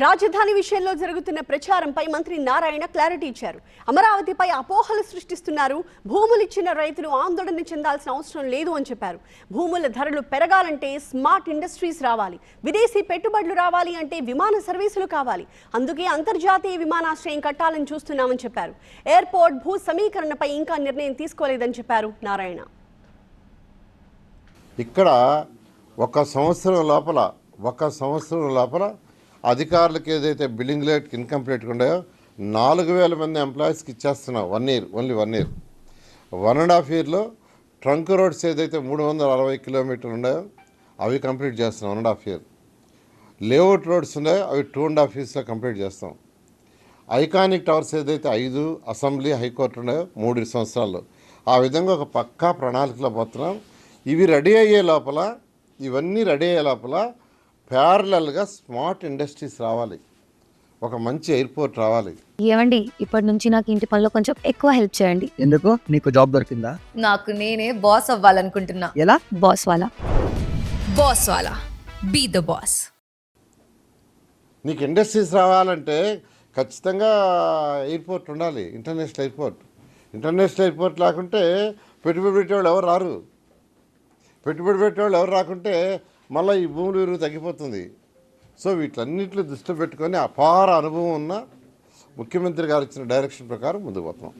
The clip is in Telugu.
రాజధాని విషయంలో జరుగుతున్న ప్రచారంపై మంత్రి నారాయణ క్లారిటీ ఇచ్చారు. అమరావతిపై అపోహలు సృష్టిస్తున్నారు. భూములు ఇచ్చిన రైతులు ఆందోళన చెందాల్సిన అవసరం లేదు అని చెప్పారు. భూముల ధరలు పెరగాలంటే స్మార్ట్ ఇండస్ట్రీస్ రావాలి, విదేశీ పెట్టుబడులు రావాలి అంటే విమాన సర్వీసులు కావాలి. అందుకే అంతర్జాతీయ విమానాశ్రయం కట్టాలని చూస్తున్నామని చెప్పారు. ఎయిర్పోర్ట్ భూ సమీకరణపై ఇంకా నిర్ణయం తీసుకోలేదని చెప్పారు నారాయణ. ఇక్కడ ఒక సంవత్సరం లోపల అధికారులకు ఏదైతే బిల్డింగ్ రేట్ ఇన్కంప్లీట్గా ఉన్నాయో 4,000 మంది ఎంప్లాయీస్కి ఇచ్చేస్తున్నాం. 1 year, ఓన్లీ 1 year. 1.5 yearలో ట్రంక్ రోడ్స్ ఏదైతే 360 కిలోమీటర్లు ఉన్నాయో అవి కంప్లీట్ చేస్తున్నాం 1.5 year. లేఅవుట్ రోడ్స్ ఉన్నాయో అవి 2.5 yearsలో కంప్లీట్ చేస్తాం. ఐకానిక్ టవర్స్ ఏదైతే 5 అసెంబ్లీ హైకోర్టు ఉన్నాయో 3 సంవత్సరాల్లో. ఆ విధంగా ఒక పక్కా ప్రణాళికలో పోతున్నాం. ఇవన్నీ రెడీ అయ్యే లోపల ప్యారలల్గా స్మార్ట్ ఇండస్ట్రీస్ రావాలి, ఒక మంచి ఎయిర్పోర్ట్ రావాలి. ఏమండి, ఇప్పటి నుంచి నాకు ఇంటి పనిలో కొంచెం ఎక్కువ హెల్ప్ చేయండి. ఎందుకు? నీకు జాబ్ దొరికిందా? నాకు నేనే బాస్ అవ్వాలనుకుంటున్నా. ఎలా? బాస్ వాలా బీ ద బాస్. నీకు ఇండస్ట్రీస్ రావాలంటే ఖచ్చితంగా ఎయిర్పోర్ట్ ఉండాలి, ఇంటర్నేషనల్ ఎయిర్పోర్ట్ లేకుంటే పెట్టుబడి పెట్టేవాళ్ళు ఎవరు రారు. పెట్టుబడి పెట్టేవాళ్ళు ఎవరు రాకుంటే మళ్ళీ ఈ భూముల విలువ తగ్గిపోతుంది. సో వీటన్నిటిని దృష్టిలో పెట్టుకొని అపార అనుభవం ఉన్న ముఖ్యమంత్రి గారు ఇచ్చిన డైరెక్షన్ ప్రకారం ముందుకు పోతున్నాం.